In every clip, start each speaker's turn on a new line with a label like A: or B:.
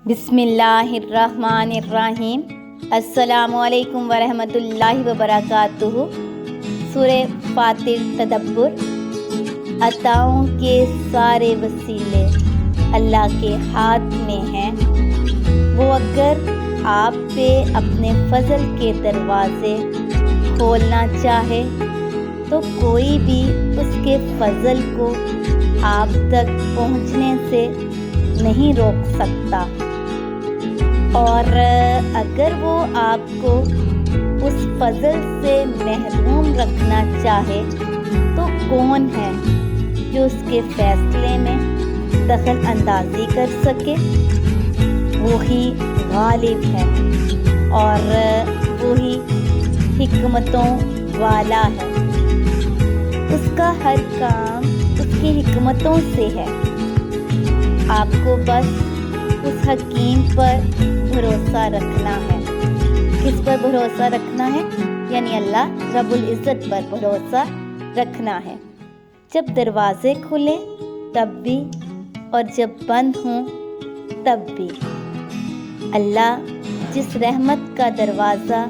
A: بسم اللہ الرحمن الرحیم۔ السلام علیکم ورحمۃ اللہ وبرکاتہ۔ سورہ فاتر تدبر۔ عطاؤں کے سارے وسیلے اللہ کے ہاتھ میں ہیں۔ وہ اگر آپ پہ اپنے فضل کے دروازے کھولنا چاہے تو کوئی بھی اس کے فضل کو آپ تک پہنچنے سے نہیں روک سکتا، اور اگر وہ آپ کو اس فضل سے محروم رکھنا چاہے تو کون ہے جو اس کے فیصلے میں دخل اندازی کر سکے؟ وہی غالب ہے اور وہی حکمتوں والا ہے۔ اس کا ہر کام اس کی حکمتوں سے ہے۔ آپ کو بس اس حکیم پر بھروسہ رکھنا ہے۔ کس پر بھروسہ رکھنا ہے؟ یعنی اللہ رب العزت پر بھروسہ رکھنا ہے۔ جب دروازے کھلیں تب بھی اور جب بند ہوں تب بھی۔ اللہ جس رحمت کا دروازہ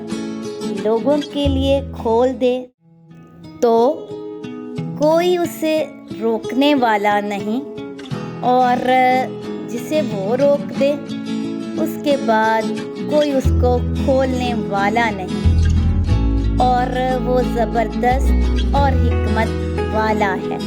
A: لوگوں کے لیے کھول دے تو کوئی اسے روکنے والا نہیں، اور جسے وہ روک دے اس کے بعد کوئی اس کو کھولنے والا نہیں، اور وہ زبردست اور حکمت والا ہے۔